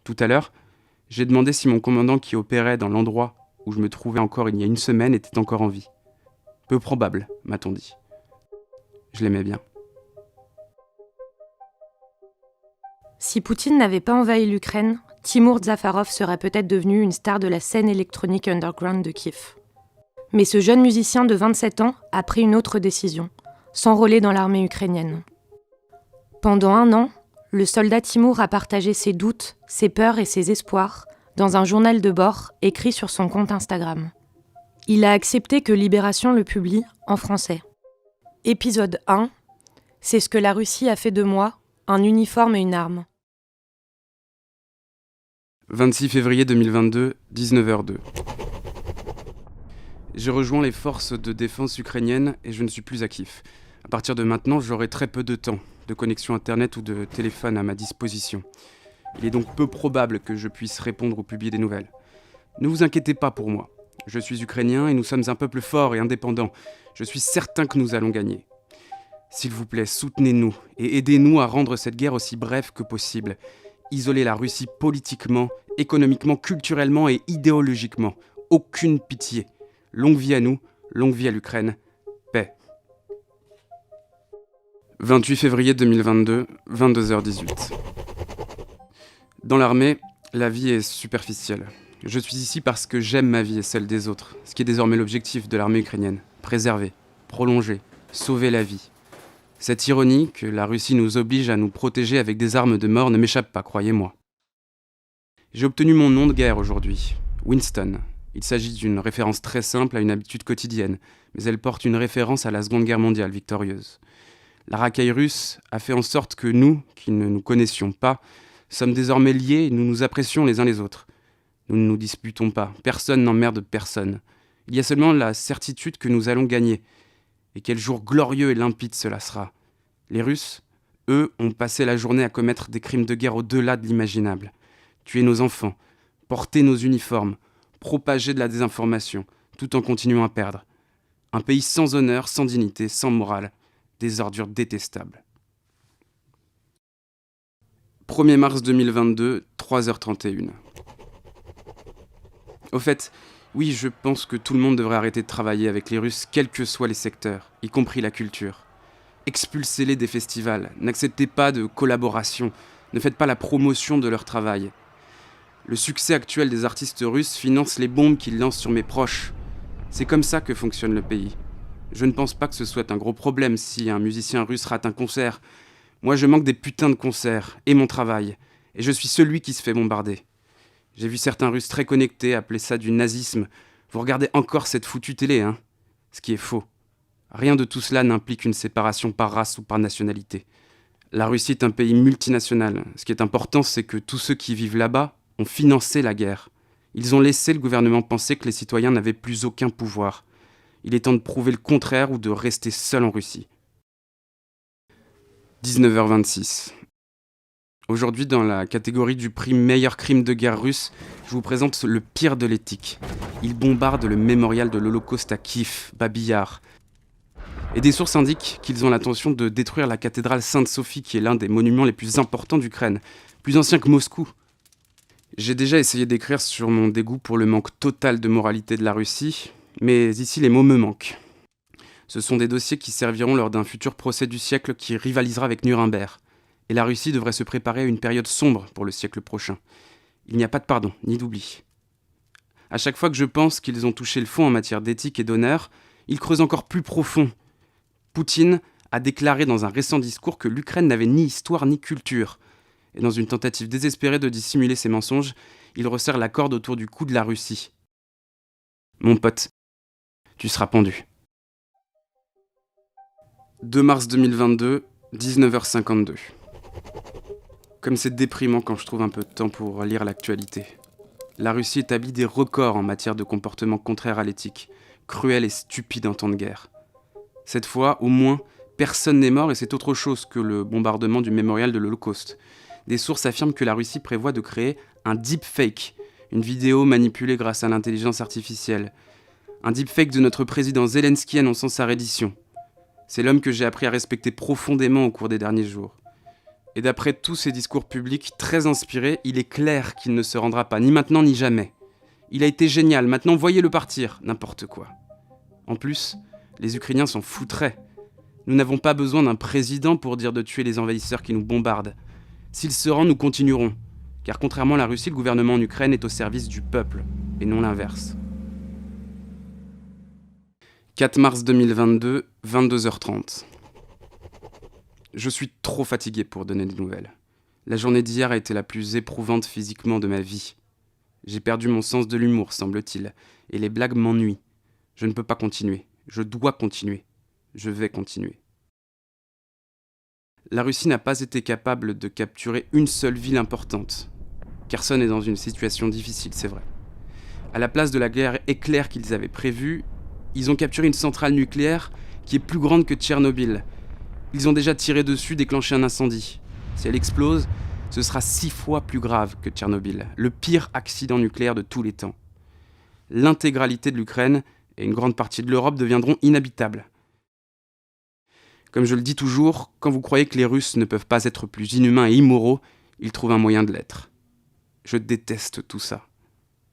Tout à l'heure, j'ai demandé si mon commandant qui opérait dans l'endroit où je me trouvais encore il y a une semaine était encore en vie. Peu probable, m'a-t-on dit. Je l'aimais bien. Si Poutine n'avait pas envahi l'Ukraine, Timour Dzafarov serait peut-être devenu une star de la scène électronique underground de Kiev. Mais ce jeune musicien de 27 ans a pris une autre décision, s'enrôler dans l'armée ukrainienne. Pendant 1 an, le soldat Timour a partagé ses doutes, ses peurs et ses espoirs dans un journal de bord écrit sur son compte Instagram. Il a accepté que Libération le publie en français. Épisode 1, c'est ce que la Russie a fait de moi, un uniforme et une arme. 26 février 2022, 19h02. J'ai rejoint les forces de défense ukrainiennes et je ne suis plus à Kiev. À partir de maintenant, j'aurai très peu de temps, de connexion internet ou de téléphone à ma disposition. Il est donc peu probable que je puisse répondre ou publier des nouvelles. Ne vous inquiétez pas pour moi. Je suis ukrainien et nous sommes un peuple fort et indépendant. Je suis certain que nous allons gagner. S'il vous plaît, soutenez-nous et aidez-nous à rendre cette guerre aussi brève que possible. Isoler la Russie politiquement, économiquement, culturellement et idéologiquement. Aucune pitié. Longue vie à nous, longue vie à l'Ukraine. Paix. 28 février 2022, 22h18. Dans l'armée, la vie est superficielle. Je suis ici parce que j'aime ma vie et celle des autres, ce qui est désormais l'objectif de l'armée ukrainienne. Préserver, prolonger, sauver la vie. Cette ironie que la Russie nous oblige à nous protéger avec des armes de mort ne m'échappe pas, croyez-moi. J'ai obtenu mon nom de guerre aujourd'hui, Winston. Il s'agit d'une référence très simple à une habitude quotidienne, mais elle porte une référence à la Seconde Guerre mondiale victorieuse. La racaille russe a fait en sorte que nous, qui ne nous connaissions pas, sommes désormais liés et nous nous apprécions les uns les autres. Nous ne nous disputons pas, personne n'emmerde personne. Il y a seulement la certitude que nous allons gagner. Et quel jour glorieux et limpide cela sera. Les Russes, eux, ont passé la journée à commettre des crimes de guerre au-delà de l'imaginable. Tuer nos enfants, porter nos uniformes, propager de la désinformation, tout en continuant à perdre. Un pays sans honneur, sans dignité, sans morale. Des ordures détestables. 1er mars 2022, 3h31. Au fait, oui, je pense que tout le monde devrait arrêter de travailler avec les Russes, quels que soient les secteurs, y compris la culture. Expulsez-les des festivals, n'acceptez pas de collaboration, ne faites pas la promotion de leur travail. Le succès actuel des artistes russes finance les bombes qu'ils lancent sur mes proches. C'est comme ça que fonctionne le pays. Je ne pense pas que ce soit un gros problème si un musicien russe rate un concert. Moi, je manque des putains de concerts, et mon travail, et je suis celui qui se fait bombarder. J'ai vu certains Russes très connectés appeler ça du nazisme. Vous regardez encore cette foutue télé, hein ? Ce qui est faux. Rien de tout cela n'implique une séparation par race ou par nationalité. La Russie est un pays multinational. Ce qui est important, c'est que tous ceux qui vivent là-bas ont financé la guerre. Ils ont laissé le gouvernement penser que les citoyens n'avaient plus aucun pouvoir. Il est temps de prouver le contraire ou de rester seul en Russie. 19h26. Aujourd'hui, dans la catégorie du prix meilleur crime de guerre russe, je vous présente le pire de l'éthique. Il bombarde le mémorial de l'Holocauste à Kiev, Babi Yar. Et des sources indiquent qu'ils ont l'intention de détruire la cathédrale Sainte-Sophie, qui est l'un des monuments les plus importants d'Ukraine, plus ancien que Moscou. J'ai déjà essayé d'écrire sur mon dégoût pour le manque total de moralité de la Russie, mais ici les mots me manquent. Ce sont des dossiers qui serviront lors d'un futur procès du siècle qui rivalisera avec Nuremberg. Et la Russie devrait se préparer à une période sombre pour le siècle prochain. Il n'y a pas de pardon, ni d'oubli. À chaque fois que je pense qu'ils ont touché le fond en matière d'éthique et d'honneur, ils creusent encore plus profond. Poutine a déclaré dans un récent discours que l'Ukraine n'avait ni histoire ni culture. Et dans une tentative désespérée de dissimuler ses mensonges, il resserre la corde autour du cou de la Russie. Mon pote, tu seras pendu. 2 mars 2022, 19h52. Comme c'est déprimant quand je trouve un peu de temps pour lire l'actualité. La Russie établit des records en matière de comportement contraire à l'éthique, cruel et stupide en temps de guerre. Cette fois, au moins, personne n'est mort et c'est autre chose que le bombardement du mémorial de l'Holocauste. Des sources affirment que la Russie prévoit de créer un deepfake, une vidéo manipulée grâce à l'intelligence artificielle. Un deepfake de notre président Zelensky annonçant sa reddition. C'est l'homme que j'ai appris à respecter profondément au cours des derniers jours. Et d'après tous ces discours publics très inspirés, il est clair qu'il ne se rendra pas, ni maintenant ni jamais. Il a été génial, maintenant voyez-le partir, n'importe quoi. En plus, les Ukrainiens s'en foutraient. Nous n'avons pas besoin d'un président pour dire de tuer les envahisseurs qui nous bombardent. S'il se rend, nous continuerons. Car contrairement à la Russie, le gouvernement en Ukraine est au service du peuple, et non l'inverse. 4 mars 2022, 22h30. Je suis trop fatigué pour donner des nouvelles. La journée d'hier a été la plus éprouvante physiquement de ma vie. J'ai perdu mon sens de l'humour, semble-t-il, et les blagues m'ennuient. Je ne peux pas continuer. Je dois continuer. Je vais continuer. La Russie n'a pas été capable de capturer une seule ville importante. Kherson est dans une situation difficile, c'est vrai. À la place de la guerre éclair qu'ils avaient prévue, ils ont capturé une centrale nucléaire qui est plus grande que Tchernobyl. Ils ont déjà tiré dessus, déclenché un incendie. Si elle explose, ce sera 6 fois plus grave que Tchernobyl, le pire accident nucléaire de tous les temps. L'intégralité de l'Ukraine et une grande partie de l'Europe deviendront inhabitables. Comme je le dis toujours, quand vous croyez que les Russes ne peuvent pas être plus inhumains et immoraux, ils trouvent un moyen de l'être. Je déteste tout ça.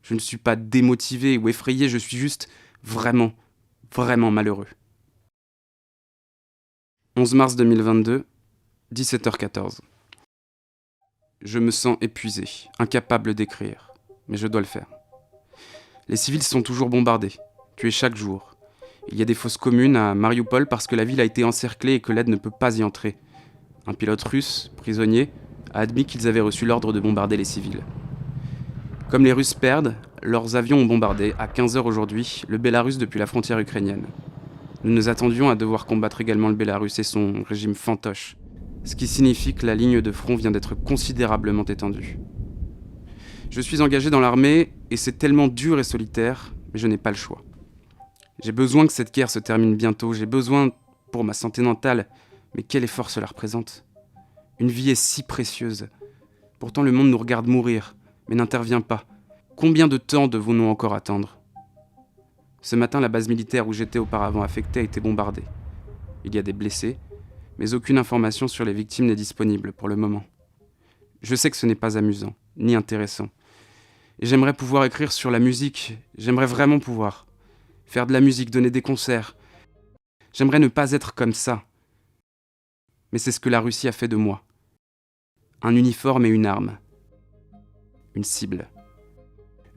Je ne suis pas démotivé ou effrayé, je suis juste vraiment malheureux. 11 mars 2022, 17h14. Je me sens épuisé, incapable d'écrire, mais je dois le faire. Les civils sont toujours bombardés, tués chaque jour. Il y a des fosses communes à Mariupol parce que la ville a été encerclée et que l'aide ne peut pas y entrer. Un pilote russe, prisonnier, a admis qu'ils avaient reçu l'ordre de bombarder les civils. Comme les Russes perdent, leurs avions ont bombardé, à 15h aujourd'hui, le Bélarus depuis la frontière ukrainienne. Nous nous attendions à devoir combattre également le Bélarus et son régime fantoche, ce qui signifie que la ligne de front vient d'être considérablement étendue. Je suis engagé dans l'armée et c'est tellement dur et solitaire, mais je n'ai pas le choix. J'ai besoin que cette guerre se termine bientôt, j'ai besoin pour ma santé mentale, mais quel effort cela représente. Une vie est si précieuse. Pourtant le monde nous regarde mourir, mais n'intervient pas. Combien de temps devons-nous encore attendre ? Ce matin, la base militaire où j'étais auparavant affecté a été bombardée. Il y a des blessés, mais aucune information sur les victimes n'est disponible pour le moment. Je sais que ce n'est pas amusant, ni intéressant. Et j'aimerais pouvoir écrire sur la musique, j'aimerais vraiment pouvoir. Faire de la musique, donner des concerts. J'aimerais ne pas être comme ça. Mais c'est ce que la Russie a fait de moi. Un uniforme et une arme. Une cible.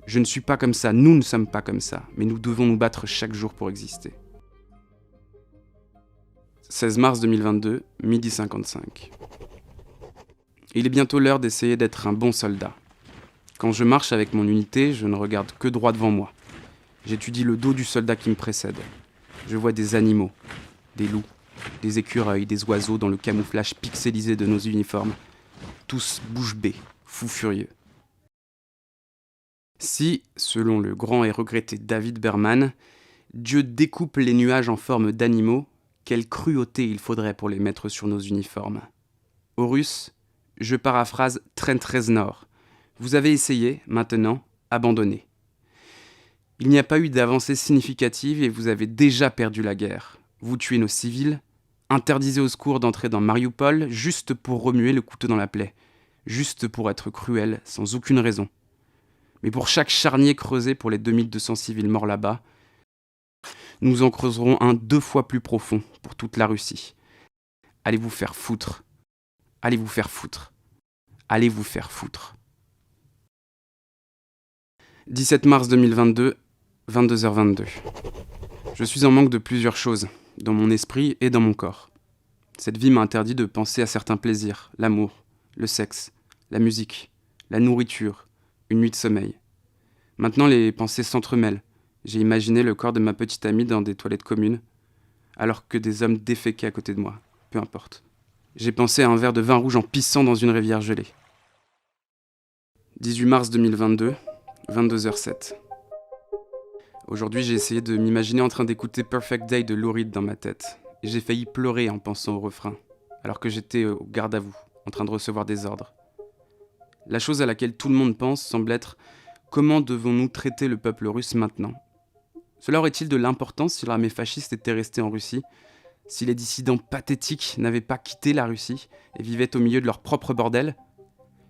Je ne suis pas comme ça, nous ne sommes pas comme ça, mais nous devons nous battre chaque jour pour exister. 16 mars 2022, 12h55. Il est bientôt l'heure d'essayer d'être un bon soldat. Quand je marche avec mon unité, je ne regarde que droit devant moi. J'étudie le dos du soldat qui me précède. Je vois des animaux, des loups, des écureuils, des oiseaux dans le camouflage pixelisé de nos uniformes. Tous bouche bée, fous furieux. Si, selon le grand et regretté David Berman, Dieu découpe les nuages en forme d'animaux, quelle cruauté il faudrait pour les mettre sur nos uniformes. Aux Russes, je paraphrase Trent Reznor. Vous avez essayé, maintenant, abandonnez. Il n'y a pas eu d'avancée significative et vous avez déjà perdu la guerre. Vous tuez nos civils, interdisez aux secours d'entrer dans Mariupol juste pour remuer le couteau dans la plaie, juste pour être cruel, sans aucune raison. Mais pour chaque charnier creusé pour les 2200 civils morts là-bas, nous en creuserons un 2 fois plus profond pour toute la Russie. Allez vous faire foutre. Allez vous faire foutre. Allez vous faire foutre. 17 mars 2022, 22h22. Je suis en manque de plusieurs choses, dans mon esprit et dans mon corps. Cette vie m'a interdit de penser à certains plaisirs, l'amour, le sexe, la musique, la nourriture, une nuit de sommeil. Maintenant, les pensées s'entremêlent. J'ai imaginé le corps de ma petite amie dans des toilettes communes, alors que des hommes déféquaient à côté de moi. Peu importe. J'ai pensé à un verre de vin rouge en pissant dans une rivière gelée. 18 mars 2022, 22h07. Aujourd'hui, j'ai essayé de m'imaginer en train d'écouter Perfect Day de Lou Reed dans ma tête. Et j'ai failli pleurer en pensant au refrain, alors que j'étais au garde à vous, en train de recevoir des ordres. La chose à laquelle tout le monde pense semble être « Comment devons-nous traiter le peuple russe maintenant ?» Cela aurait-il de l'importance si l'armée fasciste était restée en Russie ? si les dissidents pathétiques n'avaient pas quitté la Russie et vivaient au milieu de leur propre bordel?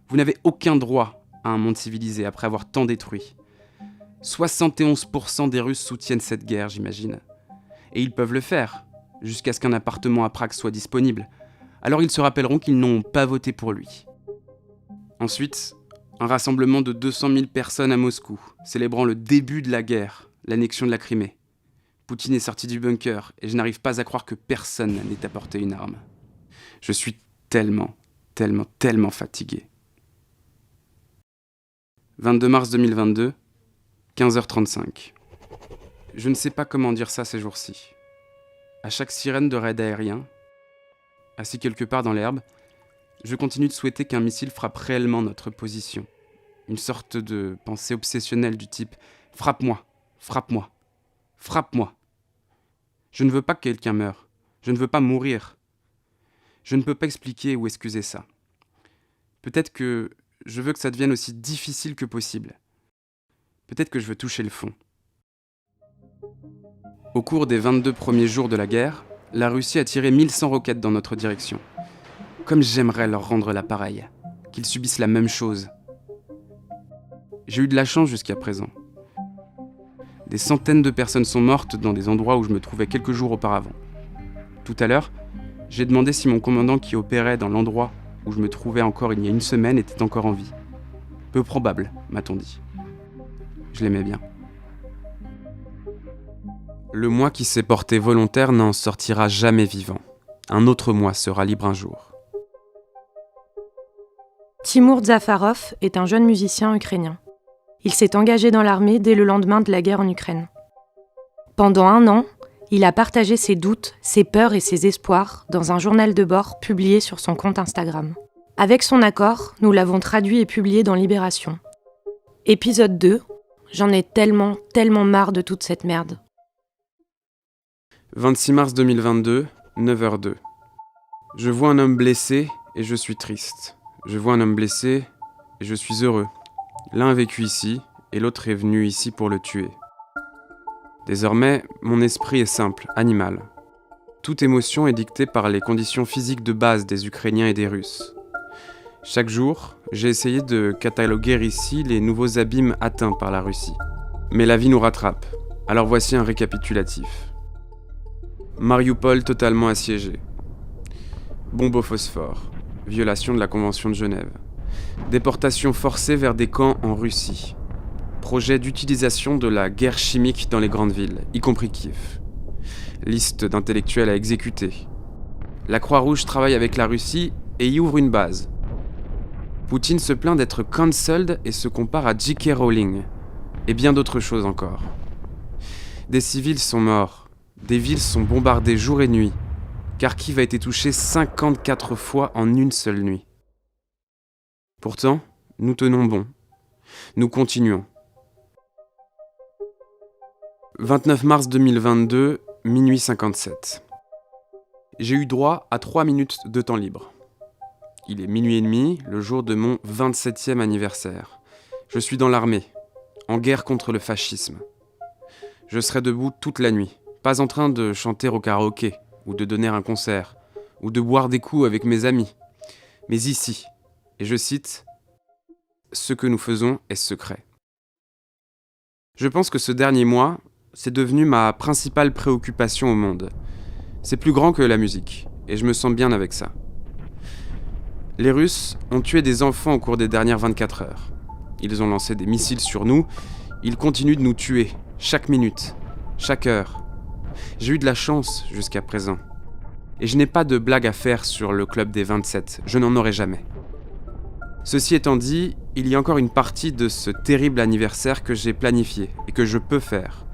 Vous n'avez aucun droit à un monde civilisé après avoir tant détruit. 71% des Russes soutiennent cette guerre, j'imagine. Et ils peuvent le faire, jusqu'à ce qu'un appartement à Prague soit disponible. Alors ils se rappelleront qu'ils n'ont pas voté pour lui. Ensuite, un rassemblement de 200 000 personnes à Moscou, célébrant le début de la guerre, l'annexion de la Crimée. Poutine est sorti du bunker et je n'arrive pas à croire que personne n'ait apporté une arme. Je suis tellement fatigué. 22 mars 2022, 15h35. Je ne sais pas comment dire ça ces jours-ci. À chaque sirène de raid aérien, assis quelque part dans l'herbe, je continue de souhaiter qu'un missile frappe réellement notre position. Une sorte de pensée obsessionnelle du type « frappe-moi, frappe-moi, frappe-moi ». Je ne veux pas que quelqu'un meure. Je ne veux pas mourir. Je ne peux pas expliquer ou excuser ça. Peut-être que je veux que ça devienne aussi difficile que possible. Peut-être que je veux toucher le fond. Au cours des 22 premiers jours de la guerre, la Russie a tiré 1100 roquettes dans notre direction. Comme j'aimerais leur rendre l'appareil, qu'ils subissent la même chose. J'ai eu de la chance jusqu'à présent. Des centaines de personnes sont mortes dans des endroits où je me trouvais quelques jours auparavant. Tout à l'heure, j'ai demandé si mon commandant qui opérait dans l'endroit où je me trouvais encore il y a une semaine était encore en vie. Peu probable, m'a-t-on dit. Je l'aimais bien. Le moi qui s'est porté volontaire n'en sortira jamais vivant. Un autre moi sera libre un jour. Timur Zafarov est un jeune musicien ukrainien. Il s'est engagé dans l'armée dès le lendemain de la guerre en Ukraine. Pendant 1 an, il a partagé ses doutes, ses peurs et ses espoirs dans un journal de bord publié sur son compte Instagram. Avec son accord, nous l'avons traduit et publié dans Libération. Épisode 2, j'en ai tellement marre de toute cette merde. 26 mars 2022, 9h02. Je vois un homme blessé et je suis triste. Je vois un homme blessé et je suis heureux. L'un a vécu ici et l'autre est venu ici pour le tuer. Désormais, mon esprit est simple, animal. Toute émotion est dictée par les conditions physiques de base des Ukrainiens et des Russes. Chaque jour, j'ai essayé de cataloguer ici les nouveaux abîmes atteints par la Russie. Mais la vie nous rattrape. Alors voici un récapitulatif. Mariupol totalement assiégé. Bombe au phosphore. Violation de la Convention de Genève. Déportation forcée vers des camps en Russie. Projet d'utilisation de la guerre chimique dans les grandes villes, y compris Kiev. Liste d'intellectuels à exécuter. La Croix-Rouge travaille avec la Russie et y ouvre une base. Poutine se plaint d'être cancelled et se compare à J.K. Rowling. Et bien d'autres choses encore. Des civils sont morts. Des villes sont bombardées jour et nuit. Kharkiv a été touché 54 fois en une seule nuit. Pourtant, nous tenons bon. Nous continuons. 29 mars 2022, minuit 57. J'ai eu droit à 3 minutes de temps libre. Il est minuit et demi, le jour de mon 27e anniversaire. Je suis dans l'armée, en guerre contre le fascisme. Je serai debout toute la nuit, pas en train de chanter au karaoké, ou de donner un concert, ou de boire des coups avec mes amis, mais ici, et je cite, « Ce que nous faisons est secret ». Je pense que ce dernier mois, c'est devenu ma principale préoccupation au monde. C'est plus grand que la musique, et je me sens bien avec ça. Les Russes ont tué des enfants au cours des dernières 24 heures. Ils ont lancé des missiles sur nous, ils continuent de nous tuer, chaque minute, chaque heure. J'ai eu de la chance jusqu'à présent. Et je n'ai pas de blague à faire sur le club des 27, je n'en aurai jamais. Ceci étant dit, il y a encore une partie de ce terrible anniversaire que j'ai planifié et que je peux faire.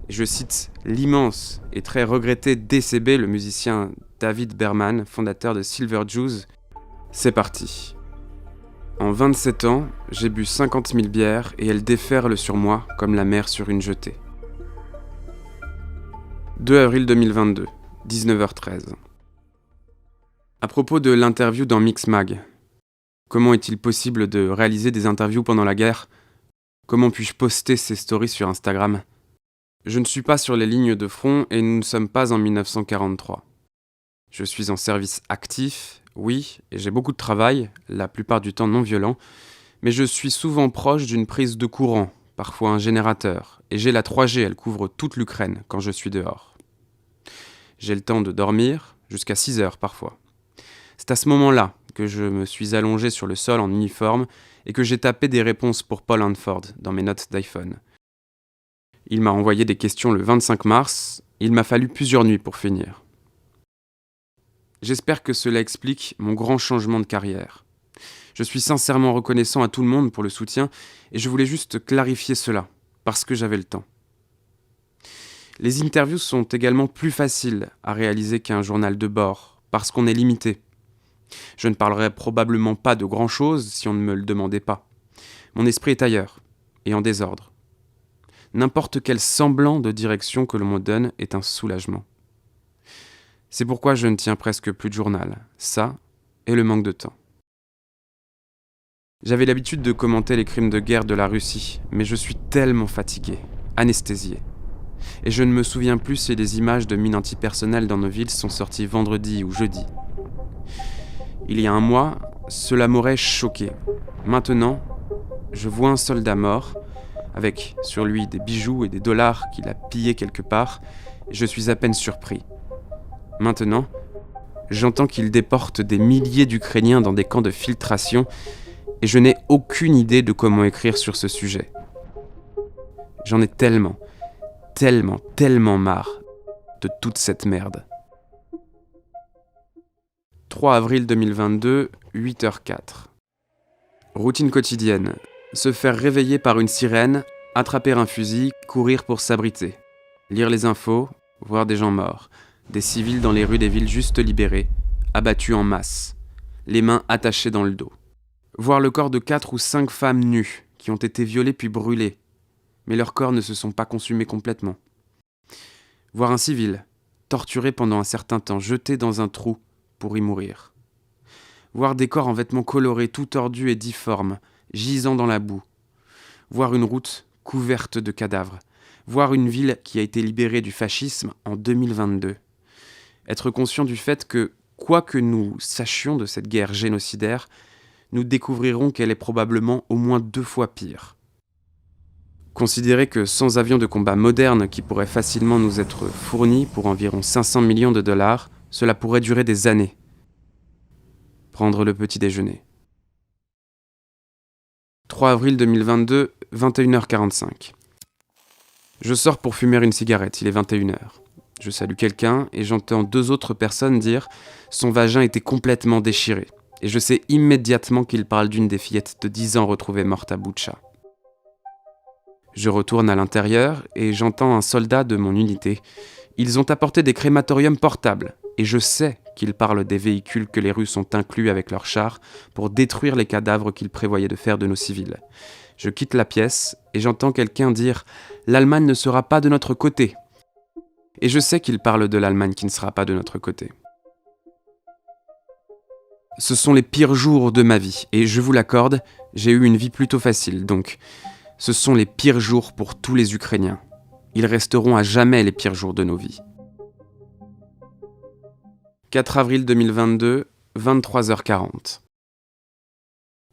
Et je cite l'immense et très regretté DCB, le musicien David Berman, fondateur de Silver Jews. C'est parti. En 27 ans, j'ai bu 50 000 bières et elles déferlent sur moi comme la mer sur une jetée. 2 avril 2022, 19h13. À propos de l'interview dans Mixmag. Comment est-il possible de réaliser des interviews pendant la guerre ? Comment puis-je poster ces stories sur Instagram ? Je ne suis pas sur les lignes de front et nous ne sommes pas en 1943. Je suis en service actif, oui, et j'ai beaucoup de travail, la plupart du temps non violent, mais je suis souvent proche d'une prise de courant, parfois un générateur, et j'ai la 3G, elle couvre toute l'Ukraine quand je suis dehors. J'ai le temps de dormir, jusqu'à 6 heures parfois. C'est à ce moment-là que je me suis allongé sur le sol en uniforme et que j'ai tapé des réponses pour Paul Hanford dans mes notes d'iPhone. Il m'a envoyé des questions le 25 mars, il m'a fallu plusieurs nuits pour finir. J'espère que cela explique mon grand changement de carrière. Je suis sincèrement reconnaissant à tout le monde pour le soutien et je voulais juste clarifier cela, parce que j'avais le temps. Les interviews sont également plus faciles à réaliser qu'un journal de bord, parce qu'on est limité. Je ne parlerai probablement pas de grand-chose si on ne me le demandait pas. Mon esprit est ailleurs, et en désordre. N'importe quel semblant de direction que l'on me donne est un soulagement. C'est pourquoi je ne tiens presque plus de journal, ça et le manque de temps. J'avais l'habitude de commenter les crimes de guerre de la Russie, mais je suis tellement fatigué, anesthésié. Et je ne me souviens plus si les images de mines antipersonnelles dans nos villes sont sorties vendredi ou jeudi. Il y a un mois, cela m'aurait choqué. Maintenant, je vois un soldat mort, avec sur lui des bijoux et des dollars qu'il a pillés quelque part, et je suis à peine surpris. Maintenant, j'entends qu'il déporte des milliers d'Ukrainiens dans des camps de filtration, et je n'ai aucune idée de comment écrire sur ce sujet. J'en ai tellement marre de toute cette merde. 3 avril 2022, 8h04. Routine quotidienne. Se faire réveiller par une sirène, attraper un fusil, courir pour s'abriter. Lire les infos, voir des gens morts. Des civils dans les rues des villes juste libérées, abattus en masse. Les mains attachées dans le dos. Voir le corps de 4 ou 5 femmes nues, qui ont été violées puis brûlées. Mais leurs corps ne se sont pas consumés complètement. Voir un civil, torturé pendant un certain temps, jeté dans un trou pour y mourir. Voir des corps en vêtements colorés, tout tordus et difformes, gisant dans la boue. Voir une route couverte de cadavres. Voir une ville qui a été libérée du fascisme en 2022. Être conscient du fait que, quoi que nous sachions de cette guerre génocidaire, nous découvrirons qu'elle est probablement au moins 2 fois pire. Considérer que sans avions de combat modernes qui pourraient facilement nous être fournis pour environ 500 millions de dollars, cela pourrait durer des années. Prendre le petit déjeuner. 3 avril 2022, 21h45. Je sors pour fumer une cigarette, il est 21h. Je salue quelqu'un et j'entends 2 autres personnes dire « son vagin était complètement déchiré ». Et je sais immédiatement qu'il parle d'une des fillettes de 10 ans retrouvée morte à Boutcha. Je retourne à l'intérieur et j'entends un soldat de mon unité. Ils ont apporté des crématoriums portables et je sais qu'ils parlent des véhicules que les Russes ont inclus avec leurs chars pour détruire les cadavres qu'ils prévoyaient de faire de nos civils. Je quitte la pièce et j'entends quelqu'un dire « l'Allemagne ne sera pas de notre côté ». Et je sais qu'ils parlent de l'Allemagne qui ne sera pas de notre côté. Ce sont les pires jours de ma vie, et je vous l'accorde, j'ai eu une vie plutôt facile, donc ce sont les pires jours pour tous les Ukrainiens. Ils resteront à jamais les pires jours de nos vies. 4 avril 2022, 23h40.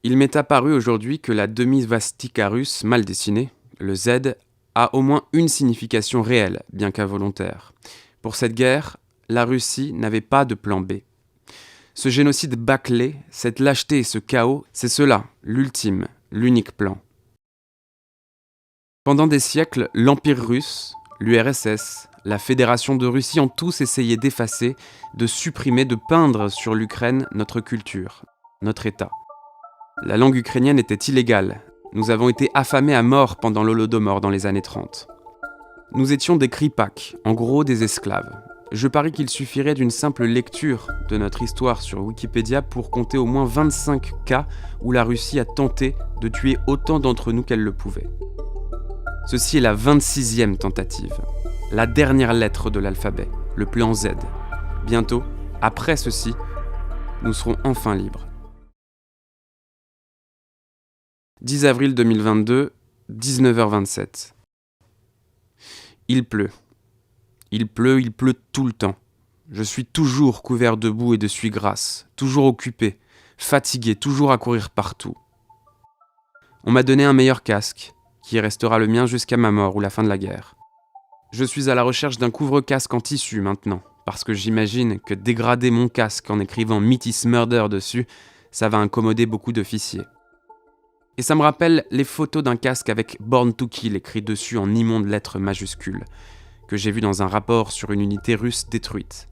Il m'est apparu aujourd'hui que la demi-svastika russe mal dessinée, le Z, a au moins une signification réelle, bien qu'involontaire. Pour cette guerre, la Russie n'avait pas de plan B. Ce génocide bâclé, cette lâcheté et ce chaos, c'est cela, l'ultime, l'unique plan. Pendant des siècles, l'Empire russe, l'URSS, la Fédération de Russie ont tous essayé d'effacer, de supprimer, de peindre sur l'Ukraine notre culture, notre État. La langue ukrainienne était illégale. Nous avons été affamés à mort pendant l'Holodomor dans les années 30. Nous étions des kripaks, en gros des esclaves. Je parie qu'il suffirait d'une simple lecture de notre histoire sur Wikipédia pour compter au moins 25 cas où la Russie a tenté de tuer autant d'entre nous qu'elle le pouvait. Ceci est la 26e tentative, la dernière lettre de l'alphabet, le plan Z. Bientôt, après ceci, nous serons enfin libres. 10 avril 2022, 19h27. Il pleut. Il pleut tout le temps. Je suis toujours couvert de boue et de suie grasse, toujours occupé, fatigué, toujours à courir partout. On m'a donné un meilleur casque, qui restera le mien jusqu'à ma mort ou la fin de la guerre. Je suis à la recherche d'un couvre-casque en tissu maintenant, parce que j'imagine que dégrader mon casque en écrivant Meat is Murder dessus, ça va incommoder beaucoup d'officiers. Et ça me rappelle les photos d'un casque avec Born to Kill écrit dessus en immondes lettres majuscules, que j'ai vu dans un rapport sur une unité russe détruite.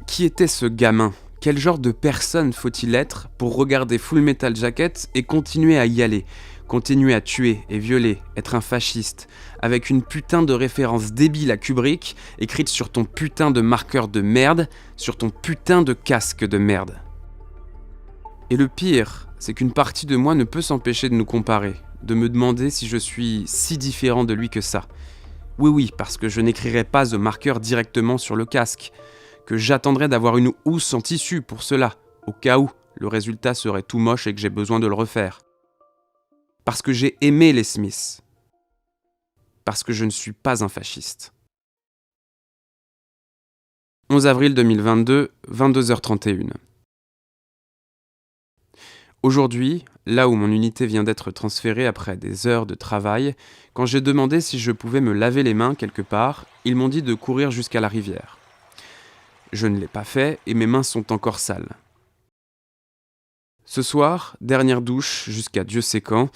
Qui était ce gamin ? Quel genre de personne faut-il être pour regarder Full Metal Jacket et continuer à y aller ? Continuer à tuer et violer, être un fasciste, avec une putain de référence débile à Kubrick, écrite sur ton putain de marqueur de merde, sur ton putain de casque de merde. Et le pire, c'est qu'une partie de moi ne peut s'empêcher de nous comparer, de me demander si je suis si différent de lui que ça. Oui, parce que je n'écrirai pas au marqueur directement sur le casque, que j'attendrai d'avoir une housse en tissu pour cela, au cas où le résultat serait tout moche et que j'ai besoin de le refaire. Parce que j'ai aimé les Smiths. Parce que je ne suis pas un fasciste. 11 avril 2022, 22h31. Aujourd'hui, là où mon unité vient d'être transférée après des heures de travail, quand j'ai demandé si je pouvais me laver les mains quelque part, ils m'ont dit de courir jusqu'à la rivière. Je ne l'ai pas fait et mes mains sont encore sales. Ce soir, dernière douche jusqu'à Dieu sait quand,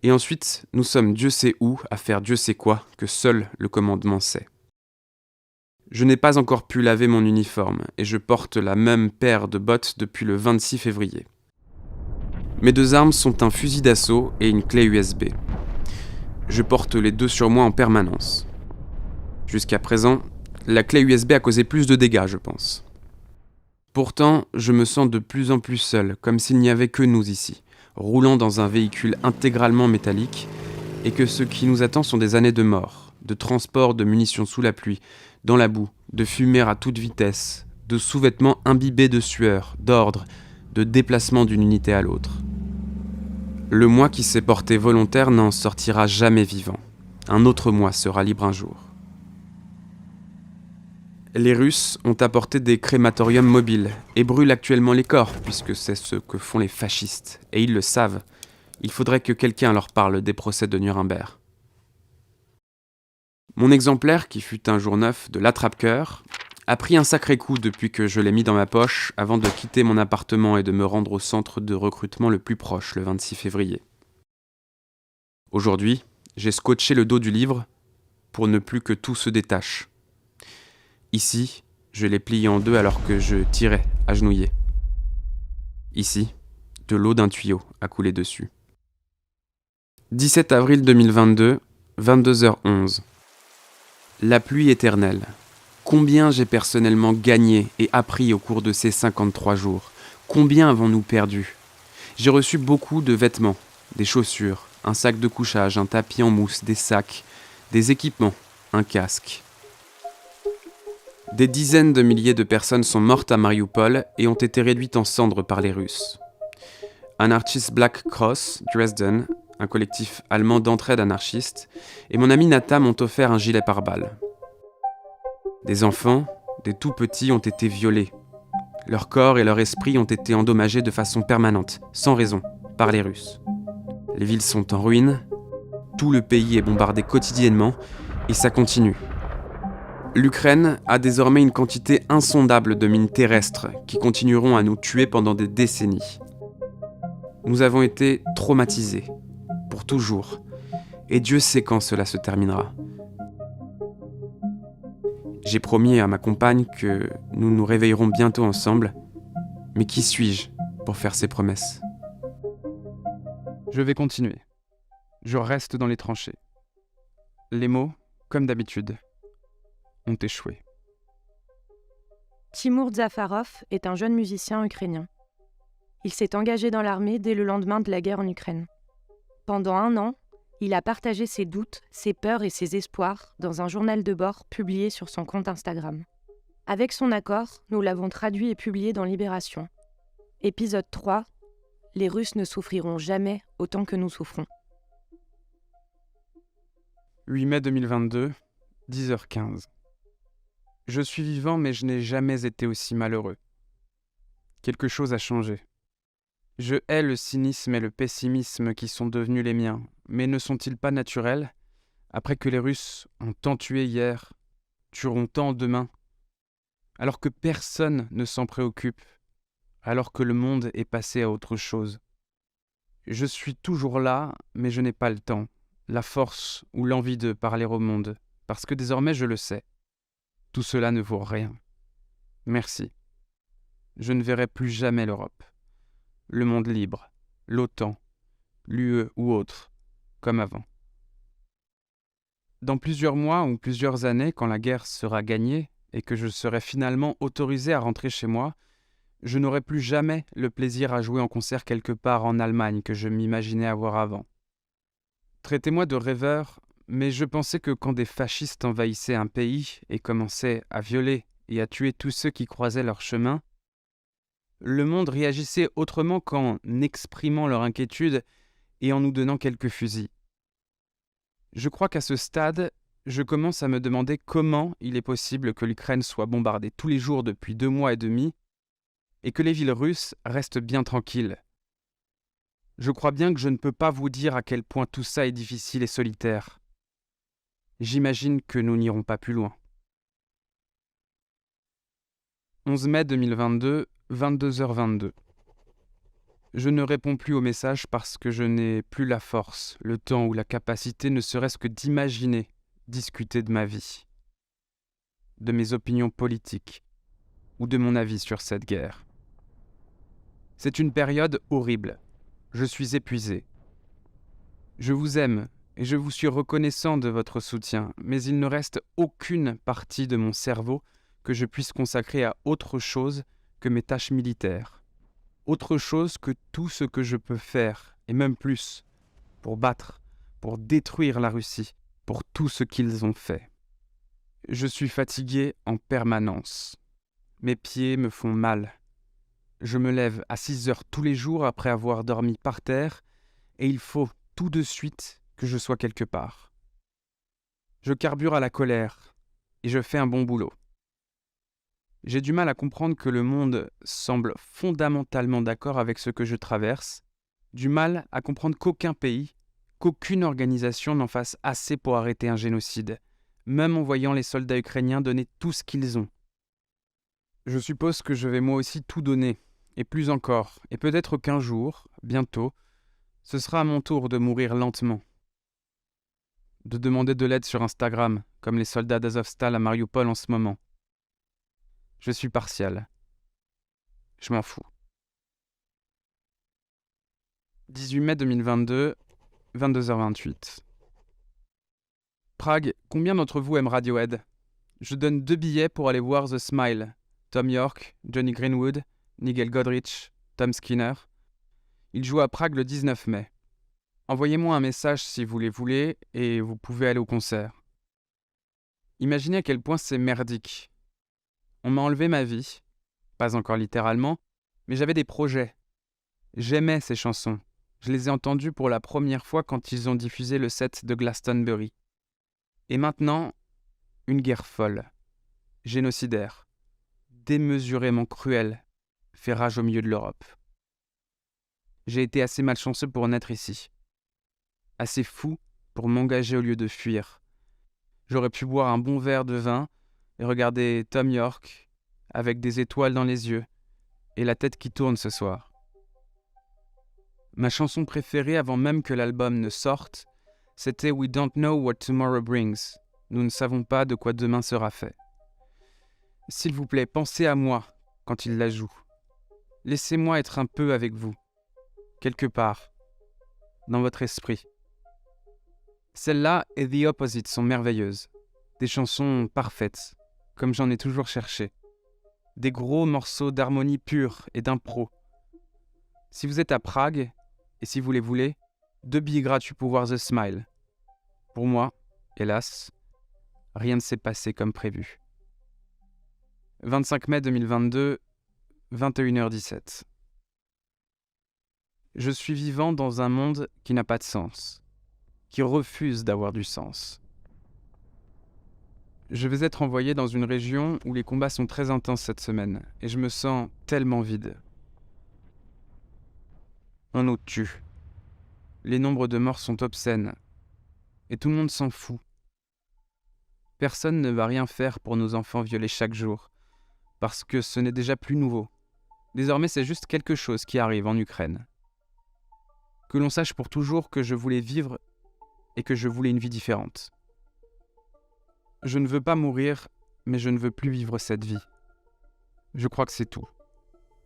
et ensuite nous sommes Dieu sait où à faire Dieu sait quoi que seul le commandement sait. Je n'ai pas encore pu laver mon uniforme et je porte la même paire de bottes depuis le 26 février. Mes deux armes sont un fusil d'assaut et une clé USB. Je porte les deux sur moi en permanence. Jusqu'à présent, la clé USB a causé plus de dégâts, je pense. Pourtant, je me sens de plus en plus seul, comme s'il n'y avait que nous ici, roulant dans un véhicule intégralement métallique, et que ce qui nous attend sont des années de mort, de transport de munitions sous la pluie, dans la boue, de fumer à toute vitesse, de sous-vêtements imbibés de sueur, d'ordre, de déplacement d'une unité à l'autre. Le moi qui s'est porté volontaire n'en sortira jamais vivant. Un autre moi sera libre un jour. Les Russes ont apporté des crématoriums mobiles et brûlent actuellement les corps, puisque c'est ce que font les fascistes, et ils le savent. Il faudrait que quelqu'un leur parle des procès de Nuremberg. Mon exemplaire, qui fut un jour neuf de l'attrape-cœur, a pris un sacré coup depuis que je l'ai mis dans ma poche avant de quitter mon appartement et de me rendre au centre de recrutement le plus proche le 26 février. Aujourd'hui, j'ai scotché le dos du livre pour ne plus que tout se détache. Ici, je l'ai plié en deux alors que je tirais, agenouillé. Ici, de l'eau d'un tuyau a coulé dessus. 17 avril 2022, 22h11. La pluie éternelle. Combien j'ai personnellement gagné et appris au cours de ces 53 jours ? Combien avons-nous perdu ? J'ai reçu beaucoup de vêtements, des chaussures, un sac de couchage, un tapis en mousse, des sacs, des équipements, un casque. Des dizaines de milliers de personnes sont mortes à Mariupol et ont été réduites en cendres par les Russes. Anarchist Black Cross, Dresden, un collectif allemand d'entraide anarchiste, et mon ami Nata m'ont offert un gilet pare-balles. Des enfants, des tout petits, ont été violés. Leur corps et leur esprit ont été endommagés de façon permanente, sans raison, par les Russes. Les villes sont en ruine, tout le pays est bombardé quotidiennement, et ça continue. L'Ukraine a désormais une quantité insondable de mines terrestres qui continueront à nous tuer pendant des décennies. Nous avons été traumatisés, pour toujours, et Dieu sait quand cela se terminera. J'ai promis à ma compagne que nous nous réveillerons bientôt ensemble, mais qui suis-je pour faire ces promesses ? Je vais continuer. Je reste dans les tranchées. Les mots, comme d'habitude, ont échoué. Timur Zafarov est un jeune musicien ukrainien. Il s'est engagé dans l'armée dès le lendemain de la guerre en Ukraine. Pendant 1 an, il a partagé ses doutes, ses peurs et ses espoirs dans un journal de bord publié sur son compte Instagram. Avec son accord, nous l'avons traduit et publié dans Libération. Épisode 3, les Russes ne souffriront jamais autant que nous souffrons. 8 mai 2022, 10h15. Je suis vivant, mais je n'ai jamais été aussi malheureux. Quelque chose a changé. Je hais le cynisme et le pessimisme qui sont devenus les miens, mais ne sont-ils pas naturels, après que les Russes ont tant tué hier, tueront tant demain, alors que personne ne s'en préoccupe, alors que le monde est passé à autre chose. Je suis toujours là, mais je n'ai pas le temps, la force ou l'envie de parler au monde, parce que désormais je le sais. Tout cela ne vaut rien. Merci. Je ne verrai plus jamais l'Europe. Le monde libre, l'OTAN, l'UE ou autre, comme avant. Dans plusieurs mois ou plusieurs années, quand la guerre sera gagnée et que je serai finalement autorisé à rentrer chez moi, je n'aurai plus jamais le plaisir à jouer en concert quelque part en Allemagne que je m'imaginais avoir avant. Traitez-moi de rêveur, mais je pensais que quand des fascistes envahissaient un pays et commençaient à violer et à tuer tous ceux qui croisaient leur chemin, le monde réagissait autrement qu'en exprimant leur inquiétude et en nous donnant quelques fusils. Je crois qu'à ce stade, je commence à me demander comment il est possible que l'Ukraine soit bombardée tous les jours depuis 2 mois et demi et que les villes russes restent bien tranquilles. Je crois bien que je ne peux pas vous dire à quel point tout ça est difficile et solitaire. J'imagine que nous n'irons pas plus loin. 11 mai 2022, 22h22. Je ne réponds plus aux messages parce que je n'ai plus la force, le temps ou la capacité ne serait-ce que d'imaginer discuter de ma vie, de mes opinions politiques ou de mon avis sur cette guerre. C'est une période horrible. Je suis épuisé. Je vous aime et je vous suis reconnaissant de votre soutien, mais il ne reste aucune partie de mon cerveau que je puisse consacrer à autre chose que mes tâches militaires. Autre chose que tout ce que je peux faire, et même plus, pour battre, pour détruire la Russie, pour tout ce qu'ils ont fait. Je suis fatigué en permanence. Mes pieds me font mal. Je me lève à 6 heures tous les jours après avoir dormi par terre, et il faut tout de suite que je sois quelque part. Je carbure à la colère, et je fais un bon boulot. J'ai du mal à comprendre que le monde semble fondamentalement d'accord avec ce que je traverse, du mal à comprendre qu'aucun pays, qu'aucune organisation n'en fasse assez pour arrêter un génocide, même en voyant les soldats ukrainiens donner tout ce qu'ils ont. Je suppose que je vais moi aussi tout donner, et plus encore, et peut-être qu'un jour, bientôt, ce sera à mon tour de mourir lentement. De demander de l'aide sur Instagram, comme les soldats d'Azovstal à Mariupol en ce moment. Je suis partial. Je m'en fous. 18 mai 2022, 22h28. Prague, combien d'entre vous aiment Radiohead ? Je donne 2 billets pour aller voir The Smile. Tom York, Johnny Greenwood, Nigel Godrich, Tom Skinner. Ils jouent à Prague le 19 mai. Envoyez-moi un message si vous les voulez et vous pouvez aller au concert. Imaginez à quel point c'est merdique. On m'a enlevé ma vie, pas encore littéralement, mais j'avais des projets. J'aimais ces chansons. Je les ai entendues pour la première fois quand ils ont diffusé le set de Glastonbury. Et maintenant, une guerre folle, génocidaire, démesurément cruelle, fait rage au milieu de l'Europe. J'ai été assez malchanceux pour naître ici. Assez fou pour m'engager au lieu de fuir. J'aurais pu boire un bon verre de vin et regarder Tom York avec des étoiles dans les yeux et la tête qui tourne ce soir. Ma chanson préférée avant même que l'album ne sorte, c'était We Don't Know What Tomorrow Brings. Nous ne savons pas de quoi demain sera fait. S'il vous plaît, pensez à moi quand il la joue. Laissez-moi être un peu avec vous, quelque part, dans votre esprit. Celle-là et The Opposite sont merveilleuses. Des chansons parfaites, comme j'en ai toujours cherché. Des gros morceaux d'harmonie pure et d'impro. Si vous êtes à Prague, et si vous les voulez, 2 billets gratuits pour voir The Smile. Pour moi, hélas, rien ne s'est passé comme prévu. 25 mai 2022, 21h17. Je suis vivant dans un monde qui n'a pas de sens, qui refuse d'avoir du sens. Je vais être envoyé dans une région où les combats sont très intenses cette semaine, et je me sens tellement vide. On nous tue. Les nombres de morts sont obscènes, et tout le monde s'en fout. Personne ne va rien faire pour nos enfants violés chaque jour, parce que ce n'est déjà plus nouveau. Désormais, c'est juste quelque chose qui arrive en Ukraine. Que l'on sache pour toujours que je voulais vivre et que je voulais une vie différente. Je ne veux pas mourir, mais je ne veux plus vivre cette vie. Je crois que c'est tout.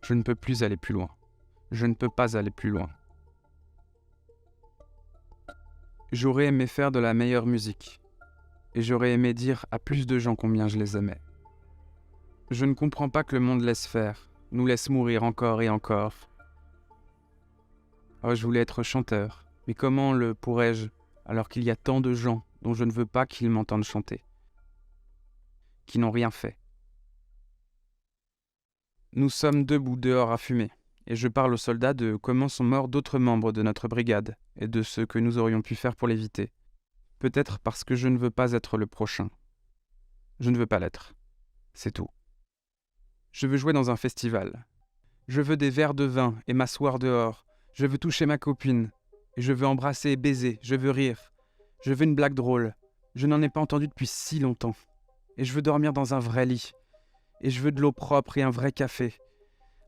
Je ne peux plus aller plus loin. Je ne peux pas aller plus loin. J'aurais aimé faire de la meilleure musique. Et j'aurais aimé dire à plus de gens combien je les aimais. Je ne comprends pas que le monde laisse faire, nous laisse mourir encore et encore. Oh, je voulais être chanteur, mais comment le pourrais-je alors qu'il y a tant de gens dont je ne veux pas qu'ils m'entendent chanter, qui n'ont rien fait. Nous sommes debout dehors à fumer, et je parle aux soldats de comment sont morts d'autres membres de notre brigade et de ce que nous aurions pu faire pour l'éviter. Peut-être parce que je ne veux pas être le prochain. Je ne veux pas l'être. C'est tout. Je veux jouer dans un festival. Je veux des verres de vin et m'asseoir dehors. Je veux toucher ma copine. Et je veux embrasser et baiser. Je veux rire. Je veux une blague drôle. Je n'en ai pas entendu depuis si longtemps. Et je veux dormir dans un vrai lit. Et je veux de l'eau propre et un vrai café.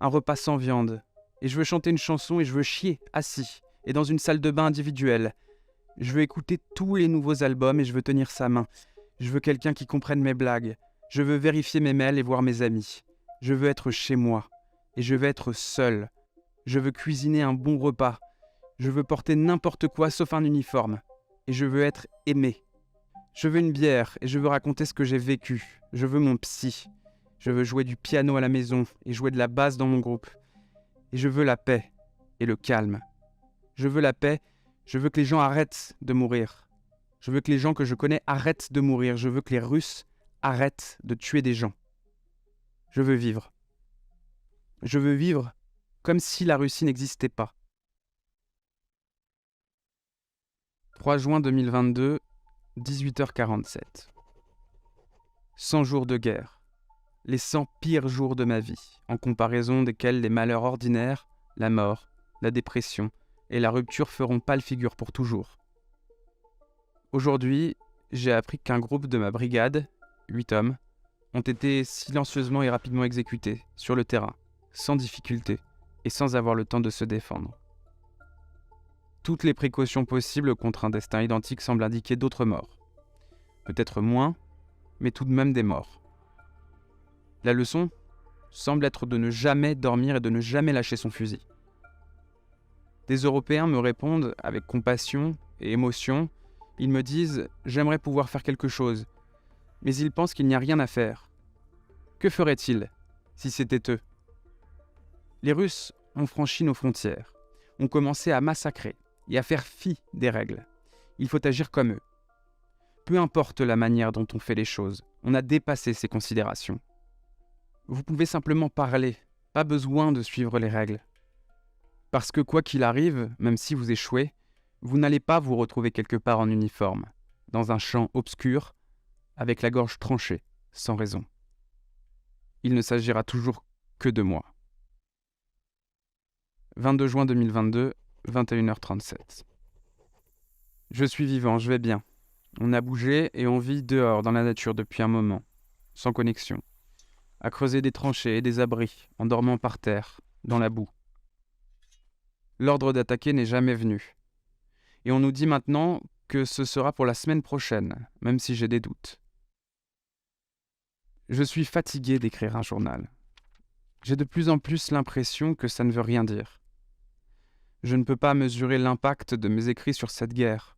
Un repas sans viande. Et je veux chanter une chanson et je veux chier, assis, et dans une salle de bain individuelle. Je veux écouter tous les nouveaux albums et je veux tenir sa main. Je veux quelqu'un qui comprenne mes blagues. Je veux vérifier mes mails et voir mes amis. Je veux être chez moi. Et je veux être seul. Je veux cuisiner un bon repas. Je veux porter n'importe quoi sauf un uniforme. Et je veux être aimé. Je veux une bière et je veux raconter ce que j'ai vécu. Je veux mon psy. Je veux jouer du piano à la maison et jouer de la basse dans mon groupe. Et je veux la paix et le calme. Je veux la paix, je veux que les gens arrêtent de mourir. Je veux que les gens que je connais arrêtent de mourir. Je veux que les Russes arrêtent de tuer des gens. Je veux vivre. Je veux vivre comme si la Russie n'existait pas. 3 juin 2022, 18h47. 100 jours de guerre. Les 100 pires jours de ma vie, en comparaison desquels les malheurs ordinaires, la mort, la dépression et la rupture feront pâle figure pour toujours. Aujourd'hui, j'ai appris qu'un groupe de ma brigade, 8 hommes, ont été silencieusement et rapidement exécutés, sur le terrain, sans difficulté et sans avoir le temps de se défendre. Toutes les précautions possibles contre un destin identique semblent indiquer d'autres morts. Peut-être moins, mais tout de même des morts. La leçon semble être de ne jamais dormir et de ne jamais lâcher son fusil. Des Européens me répondent avec compassion et émotion. Ils me disent « J'aimerais pouvoir faire quelque chose », mais ils pensent qu'il n'y a rien à faire. Que feraient-ils si c'était eux ? Les Russes ont franchi nos frontières, ont commencé à massacrer et à faire fi des règles. Il faut agir comme eux. Peu importe la manière dont on fait les choses, on a dépassé ces considérations. Vous pouvez simplement parler, pas besoin de suivre les règles. Parce que quoi qu'il arrive, même si vous échouez, vous n'allez pas vous retrouver quelque part en uniforme, dans un champ obscur, avec la gorge tranchée, sans raison. Il ne s'agira toujours que de moi. 22 juin 2022, 21h37. Je suis vivant, je vais bien. On a bougé et on vit dehors dans la nature depuis un moment, sans connexion, à creuser des tranchées et des abris, en dormant par terre, dans la boue. L'ordre d'attaquer n'est jamais venu. Et on nous dit maintenant que ce sera pour la semaine prochaine, même si j'ai des doutes. Je suis fatigué d'écrire un journal. J'ai de plus en plus l'impression que ça ne veut rien dire. Je ne peux pas mesurer l'impact de mes écrits sur cette guerre.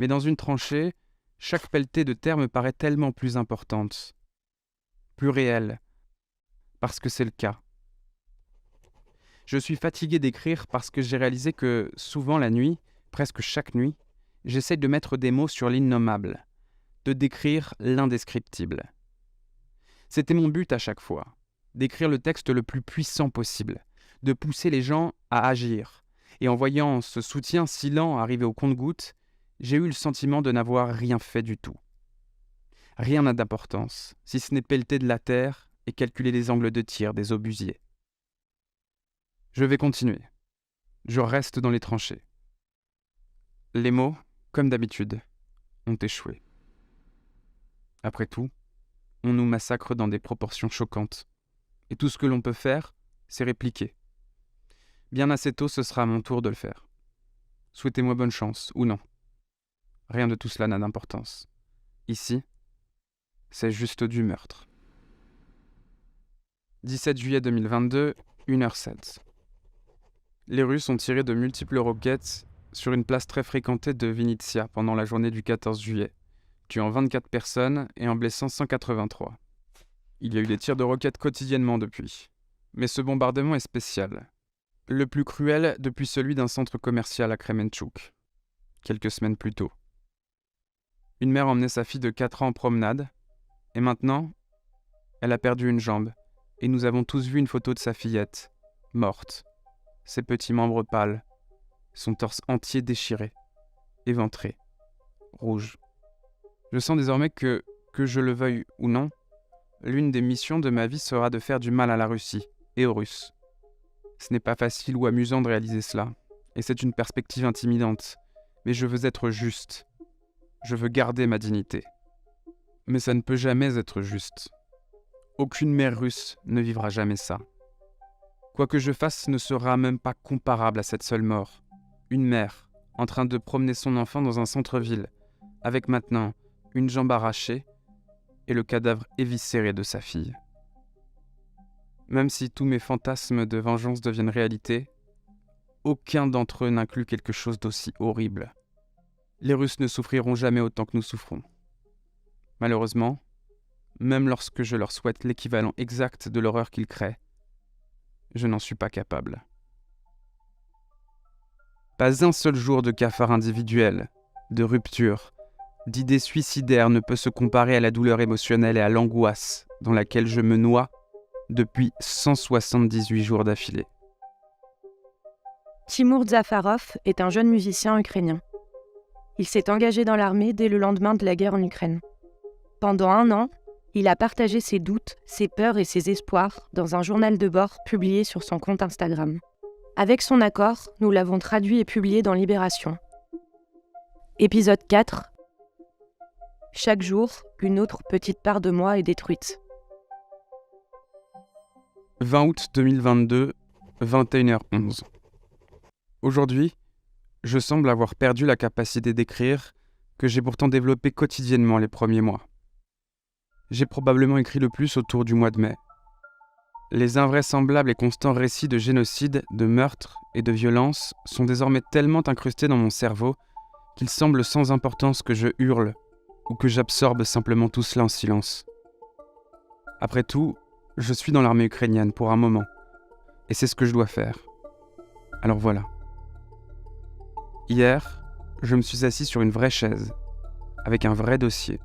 Mais dans une tranchée, chaque pelletée de terre me paraît tellement plus importante, plus réelle, parce que c'est le cas. Je suis fatigué d'écrire parce que j'ai réalisé que, souvent la nuit, presque chaque nuit, j'essaie de mettre des mots sur l'innommable, de décrire l'indescriptible. C'était mon but à chaque fois, d'écrire le texte le plus puissant possible, de pousser les gens à agir. Et en voyant ce soutien si lent arriver au compte-gouttes, j'ai eu le sentiment de n'avoir rien fait du tout. Rien n'a d'importance, si ce n'est pelleter de la terre et calculer les angles de tir des obusiers. Je vais continuer. Je reste dans les tranchées. Les mots, comme d'habitude, ont échoué. Après tout, on nous massacre dans des proportions choquantes. Et tout ce que l'on peut faire, c'est répliquer. Bien assez tôt, ce sera à mon tour de le faire. Souhaitez-moi bonne chance, ou non. Rien de tout cela n'a d'importance. Ici, c'est juste du meurtre. 17 juillet 2022, 1h07. Les Russes ont tiré de multiples roquettes sur une place très fréquentée de Vinnytsia pendant la journée du 14 juillet, tuant 24 personnes et en blessant 183. Il y a eu des tirs de roquettes quotidiennement depuis. Mais ce bombardement est spécial. Le plus cruel depuis celui d'un centre commercial à Kremenchuk, quelques semaines plus tôt. Une mère emmenait sa fille de 4 ans en promenade, et maintenant, elle a perdu une jambe, et nous avons tous vu une photo de sa fillette, morte, ses petits membres pâles, son torse entier déchiré, éventré, rouge. Je sens désormais que je le veuille ou non, l'une des missions de ma vie sera de faire du mal à la Russie et aux Russes. Ce n'est pas facile ou amusant de réaliser cela, et c'est une perspective intimidante, mais je veux être juste. Je veux garder ma dignité. Mais ça ne peut jamais être juste. Aucune mère russe ne vivra jamais ça. Quoi que je fasse ne sera même pas comparable à cette seule mort. Une mère, en train de promener son enfant dans un centre-ville, avec maintenant une jambe arrachée et le cadavre éviscéré de sa fille. Même si tous mes fantasmes de vengeance deviennent réalité, aucun d'entre eux n'inclut quelque chose d'aussi horrible. Les Russes ne souffriront jamais autant que nous souffrons. Malheureusement, même lorsque je leur souhaite l'équivalent exact de l'horreur qu'ils créent, je n'en suis pas capable. Pas un seul jour de cafard individuel, de rupture, d'idées suicidaires ne peut se comparer à la douleur émotionnelle et à l'angoisse dans laquelle je me noie depuis 178 jours d'affilée. Timur Zafarov est un jeune musicien ukrainien. Il s'est engagé dans l'armée dès le lendemain de la guerre en Ukraine. Pendant 1 an, il a partagé ses doutes, ses peurs et ses espoirs dans un journal de bord publié sur son compte Instagram. Avec son accord, nous l'avons traduit et publié dans Libération. Épisode 4. Chaque jour, une autre petite part de moi est détruite. 20 août 2022, 21h11. Aujourd'hui, je semble avoir perdu la capacité d'écrire que j'ai pourtant développée quotidiennement les premiers mois. J'ai probablement écrit le plus autour du mois de mai. Les invraisemblables et constants récits de génocide, de meurtres et de violences sont désormais tellement incrustés dans mon cerveau qu'il semble sans importance que je hurle ou que j'absorbe simplement tout cela en silence. Après tout, je suis dans l'armée ukrainienne pour un moment, et c'est ce que je dois faire. Alors voilà. Hier, je me suis assis sur une vraie chaise, avec un vrai dossier.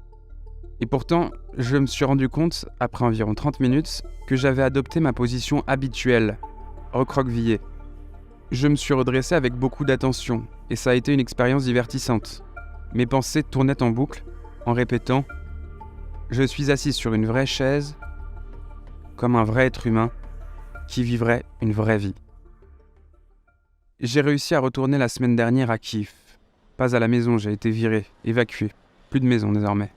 Et pourtant, je me suis rendu compte, après environ 30 minutes, que j'avais adopté ma position habituelle, recroquevillé. Je me suis redressé avec beaucoup d'attention, et ça a été une expérience divertissante. Mes pensées tournaient en boucle, en répétant « Je suis assis sur une vraie chaise, comme un vrai être humain, qui vivrait une vraie vie. » J'ai réussi à retourner la semaine dernière à Kiev. Pas à la maison, j'ai été viré, évacué. Plus de maison désormais.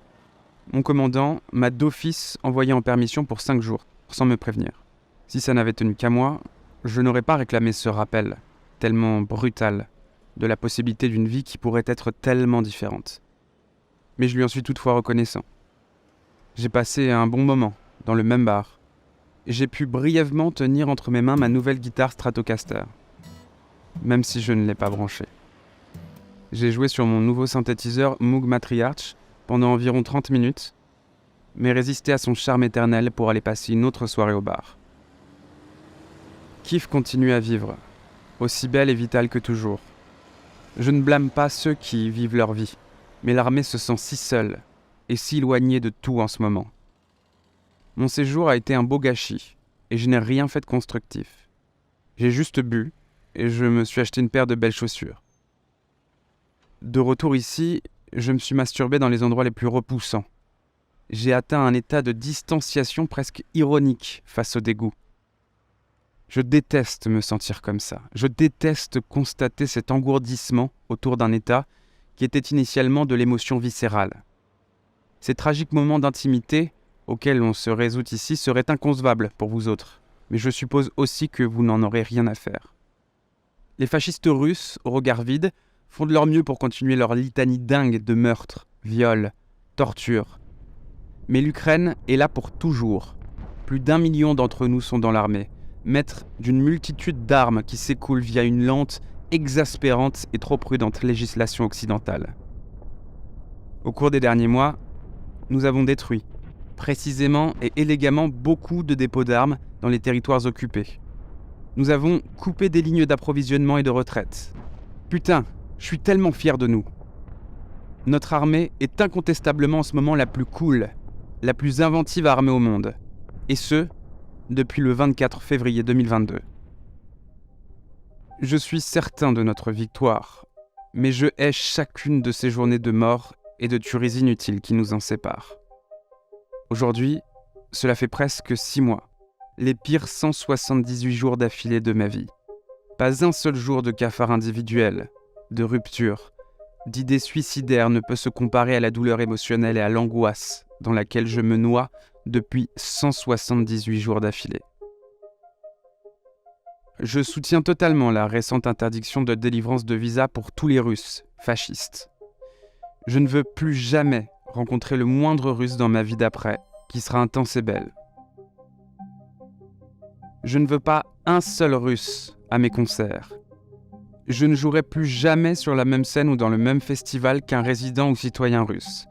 Mon commandant m'a d'office envoyé en permission pour 5 jours, sans me prévenir. Si ça n'avait tenu qu'à moi, je n'aurais pas réclamé ce rappel, tellement brutal, de la possibilité d'une vie qui pourrait être tellement différente. Mais je lui en suis toutefois reconnaissant. J'ai passé un bon moment, dans le même bar. J'ai pu brièvement tenir entre mes mains ma nouvelle guitare Stratocaster, même si je ne l'ai pas branchée. J'ai joué sur mon nouveau synthétiseur Moog Matriarch pendant environ 30 minutes, mais résisté à son charme éternel pour aller passer une autre soirée au bar. Kiev continue à vivre, aussi belle et vitale que toujours. Je ne blâme pas ceux qui vivent leur vie, mais l'armée se sent si seule et si éloignée de tout en ce moment. Mon séjour a été un beau gâchis, et je n'ai rien fait de constructif. J'ai juste bu, et je me suis acheté une paire de belles chaussures. De retour ici, je me suis masturbé dans les endroits les plus repoussants. j'ai atteint un état de distanciation presque ironique face au dégoût. Je déteste me sentir comme ça. Je déteste constater cet engourdissement autour d'un état qui était initialement de l'émotion viscérale. Ces tragiques moments d'intimité auxquels on se résout ici seraient inconcevables pour vous autres, mais je suppose aussi que vous n'en aurez rien à faire. Les fascistes russes, au regard vide, font de leur mieux pour continuer leur litanie dingue de meurtres, viols, tortures. Mais l'Ukraine est là pour toujours. Plus d'1 million d'entre nous sont dans l'armée, maîtres d'une multitude d'armes qui s'écoulent via une lente, exaspérante et trop prudente législation occidentale. Au cours des derniers mois, nous avons détruit, précisément et élégamment, beaucoup de dépôts d'armes dans les territoires occupés. Nous avons coupé des lignes d'approvisionnement et de retraite. Putain, je suis tellement fier de nous. Notre armée est incontestablement en ce moment la plus cool, la plus inventive armée au monde. Et ce, depuis le 24 février 2022. Je suis certain de notre victoire, mais je hais chacune de ces journées de mort et de tueries inutiles qui nous en séparent. Aujourd'hui, cela fait presque 6 mois, les pires 178 jours d'affilée de ma vie. Pas un seul jour de cafard individuel, de rupture, d'idées suicidaires ne peut se comparer à la douleur émotionnelle et à l'angoisse dans laquelle je me noie depuis 178 jours d'affilée. Je soutiens totalement la récente interdiction de délivrance de visa pour tous les Russes fascistes. Je ne veux plus jamais rencontrer le moindre Russe dans ma vie d'après, qui sera intense et belle. Je ne veux pas un seul Russe à mes concerts. Je ne jouerai plus jamais sur la même scène ou dans le même festival qu'un résident ou citoyen russe.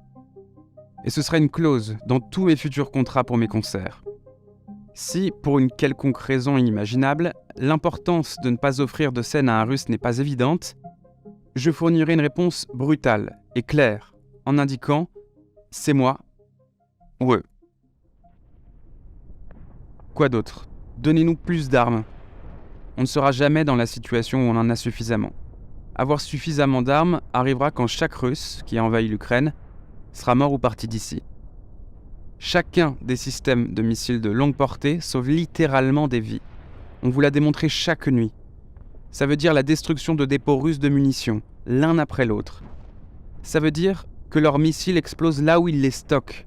Et ce sera une clause dans tous mes futurs contrats pour mes concerts. Si, pour une quelconque raison inimaginable, l'importance de ne pas offrir de scène à un Russe n'est pas évidente, je fournirai une réponse brutale et claire, en indiquant « c'est moi » ou « eux ». Quoi d'autre ? Donnez-nous plus d'armes. On ne sera jamais dans la situation où on en a suffisamment. Avoir suffisamment d'armes arrivera quand chaque Russe qui a envahi l'Ukraine sera mort ou parti d'ici. Chacun des systèmes de missiles de longue portée sauve littéralement des vies. On vous l'a démontré chaque nuit. Ça veut dire la destruction de dépôts russes de munitions, l'un après l'autre. Ça veut dire que leurs missiles explosent là où ils les stockent.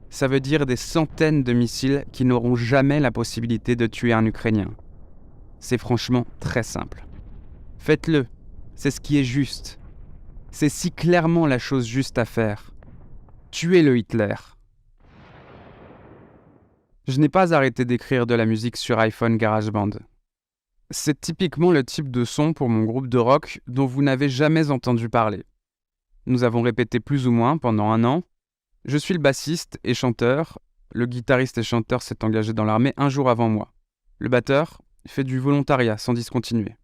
Ça veut dire des centaines de missiles qui n'auront jamais la possibilité de tuer un Ukrainien. C'est franchement très simple. Faites-le, c'est ce qui est juste. C'est si clairement la chose juste à faire. Tuez-le Hitler. Je n'ai pas arrêté d'écrire de la musique sur iPhone GarageBand. C'est typiquement le type de son pour mon groupe de rock dont vous n'avez jamais entendu parler. Nous avons répété plus ou moins pendant 1 an. Je suis le bassiste et chanteur. Le guitariste et chanteur s'est engagé dans l'armée 1 jour avant moi. Le batteur fait du volontariat sans discontinuer.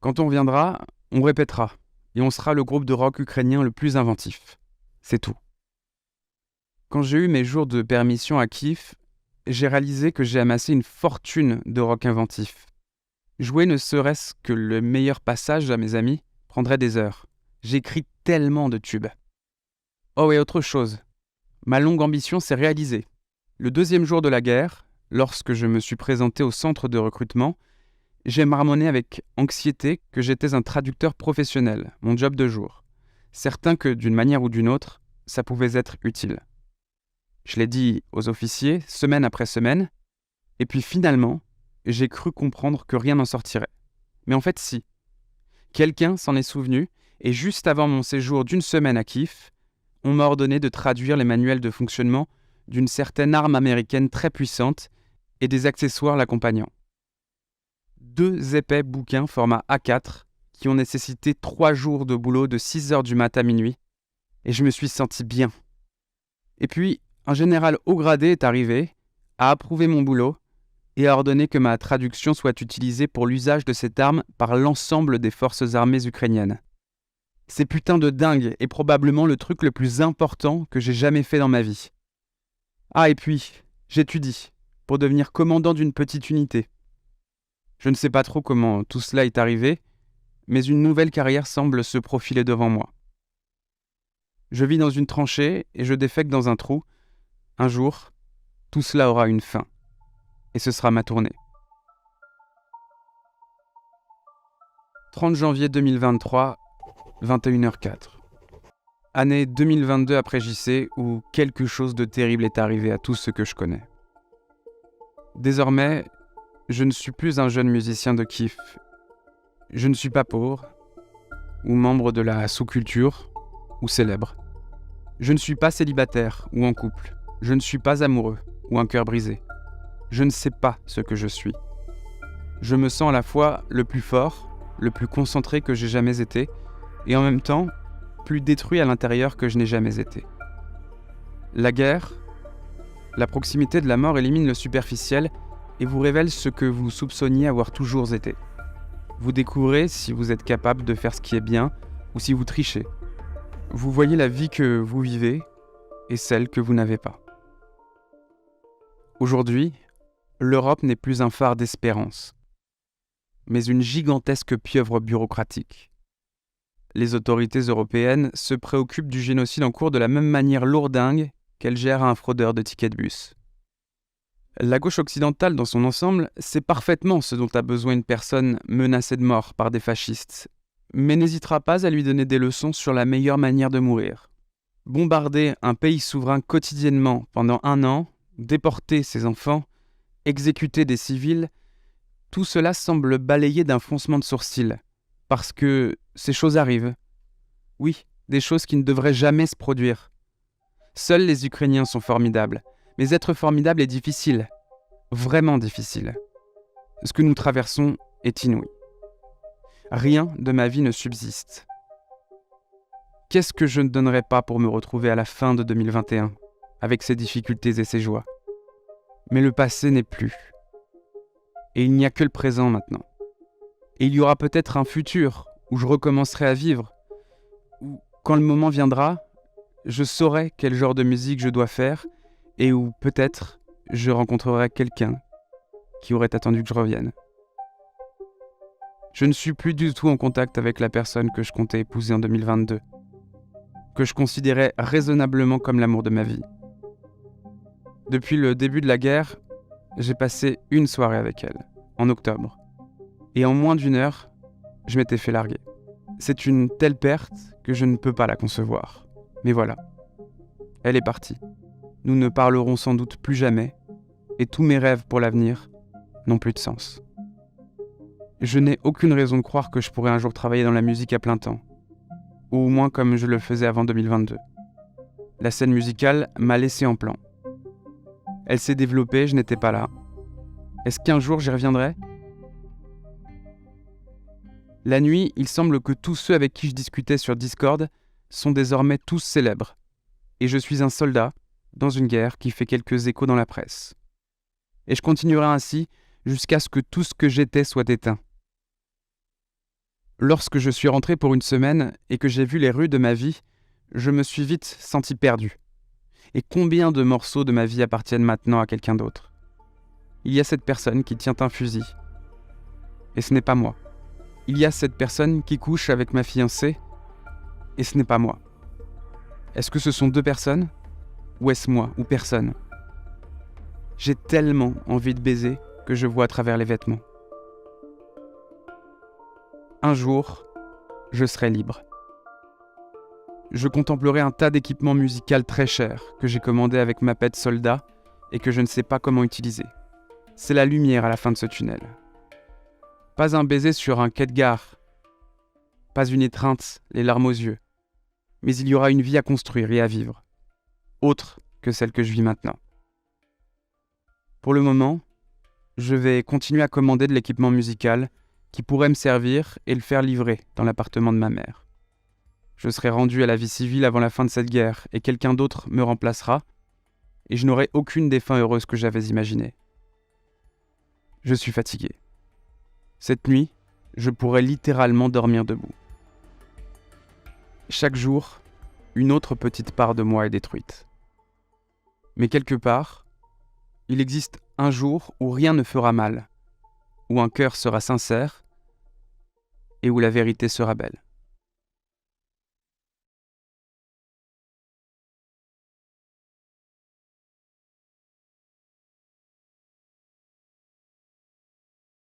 Quand on reviendra, on répétera. Et on sera le groupe de rock ukrainien le plus inventif. C'est tout. Quand j'ai eu mes jours de permission à Kiev, j'ai réalisé que j'ai amassé une fortune de rock inventif. Jouer ne serait-ce que le meilleur passage à mes amis prendrait des heures. J'écris tellement de tubes. Oh et autre chose, ma longue ambition s'est réalisée. Le 2e jour de la guerre, lorsque je me suis présenté au centre de recrutement, j'ai marmonné avec anxiété que j'étais un traducteur professionnel, mon job de jour. Certain que d'une manière ou d'une autre, ça pouvait être utile. Je l'ai dit aux officiers, semaine après semaine, et puis finalement, j'ai cru comprendre que rien n'en sortirait. Mais en fait, si. Quelqu'un s'en est souvenu, et juste avant mon séjour d'1 semaine à Kiev, on m'a ordonné de traduire les manuels de fonctionnement d'une certaine arme américaine très puissante et des accessoires l'accompagnant. 2 épais bouquins format A4 qui ont nécessité 3 jours de boulot de 6h du mat à minuit, et je me suis senti bien. Et puis, un général haut gradé est arrivé, a approuvé mon boulot et a ordonné que ma traduction soit utilisée pour l'usage de cette arme par l'ensemble des forces armées ukrainiennes. C'est putain de dingue et probablement le truc le plus important que j'ai jamais fait dans ma vie. Ah et puis, j'étudie pour devenir commandant d'une petite unité. Je ne sais pas trop comment tout cela est arrivé, mais une nouvelle carrière semble se profiler devant moi. Je vis dans une tranchée et je défèque dans un trou, Un jour, tout cela aura une fin. Et ce sera ma tournée. 30 janvier 2023, 21h04. Année 2022 après JC, où quelque chose de terrible est arrivé à tous ceux que je connais. Désormais, je ne suis plus un jeune musicien de kiff. Je ne suis pas pauvre, ou membre de la sous-culture, ou célèbre. Je ne suis pas célibataire ou en couple. Je ne suis pas amoureux ou un cœur brisé. Je ne sais pas ce que je suis. Je me sens à la fois le plus fort, le plus concentré que j'ai jamais été, et en même temps, plus détruit à l'intérieur que je n'ai jamais été. La guerre, la proximité de la mort élimine le superficiel et vous révèle ce que vous soupçonniez avoir toujours été. Vous découvrez si vous êtes capable de faire ce qui est bien ou si vous trichez. Vous voyez la vie que vous vivez et celle que vous n'avez pas. Aujourd'hui, l'Europe n'est plus un phare d'espérance, mais une gigantesque pieuvre bureaucratique. Les autorités européennes se préoccupent du génocide en cours de la même manière lourdingue qu'elles gèrent un fraudeur de tickets de bus. La gauche occidentale dans son ensemble sait parfaitement ce dont a besoin une personne menacée de mort par des fascistes, mais n'hésitera pas à lui donner des leçons sur la meilleure manière de mourir. Bombarder un pays souverain quotidiennement pendant 1 an, déporter ses enfants, exécuter des civils, tout cela semble balayé d'un froncement de sourcils, parce que ces choses arrivent. Oui, des choses qui ne devraient jamais se produire. Seuls les Ukrainiens sont formidables, mais être formidable est difficile, vraiment difficile. Ce que nous traversons est inouï. Rien de ma vie ne subsiste. Qu'est-ce que je ne donnerais pas pour me retrouver à la fin de 2021, avec ses difficultés et ses joies? Mais le passé n'est plus. Et il n'y a que le présent maintenant. Et il y aura peut-être un futur où je recommencerai à vivre, où, quand le moment viendra, je saurai quel genre de musique je dois faire et où, peut-être, je rencontrerai quelqu'un qui aurait attendu que je revienne. Je ne suis plus du tout en contact avec la personne que je comptais épouser en 2022, que je considérais raisonnablement comme l'amour de ma vie. Depuis le début de la guerre, j'ai passé une soirée avec elle, en octobre. Et en moins d'1 heure, je m'étais fait larguer. C'est une telle perte que je ne peux pas la concevoir. Mais voilà, elle est partie. Nous ne parlerons sans doute plus jamais, et tous mes rêves pour l'avenir n'ont plus de sens. Je n'ai aucune raison de croire que je pourrais un jour travailler dans la musique à plein temps, ou au moins comme je le faisais avant 2022. La scène musicale m'a laissé en plan. Elle s'est développée, je n'étais pas là. Est-ce qu'un jour j'y reviendrai ? La nuit, il semble que tous ceux avec qui je discutais sur Discord sont désormais tous célèbres. Et je suis un soldat dans une guerre qui fait quelques échos dans la presse. Et je continuerai ainsi jusqu'à ce que tout ce que j'étais soit éteint. Lorsque je suis rentré pour une semaine et que j'ai vu les rues de ma vie, je me suis vite senti perdu. Et combien de morceaux de ma vie appartiennent maintenant à quelqu'un d'autre ? Il y a cette personne qui tient un fusil. Et ce n'est pas moi. Il y a cette personne qui couche avec ma fiancée. Et ce n'est pas moi. Est-ce que ce sont 2 personnes ? Ou est-ce moi ou personne ? J'ai tellement envie de baiser que je vois à travers les vêtements. Un jour, je serai libre. Je contemplerai un tas d'équipements musicaux très chers que j'ai commandés avec ma pète soldat et que je ne sais pas comment utiliser. C'est la lumière à la fin de ce tunnel. Pas un baiser sur un quai de gare. Pas une étreinte, les larmes aux yeux. Mais il y aura une vie à construire et à vivre. Autre que celle que je vis maintenant. Pour le moment, je vais continuer à commander de l'équipement musical qui pourrait me servir et le faire livrer dans l'appartement de ma mère. Je serai rendu à la vie civile avant la fin de cette guerre et quelqu'un d'autre me remplacera et je n'aurai aucune des fins heureuses que j'avais imaginées. Je suis fatigué. Cette nuit, je pourrais littéralement dormir debout. Chaque jour, une autre petite part de moi est détruite. Mais quelque part, il existe un jour où rien ne fera mal, où un cœur sera sincère et où la vérité sera belle.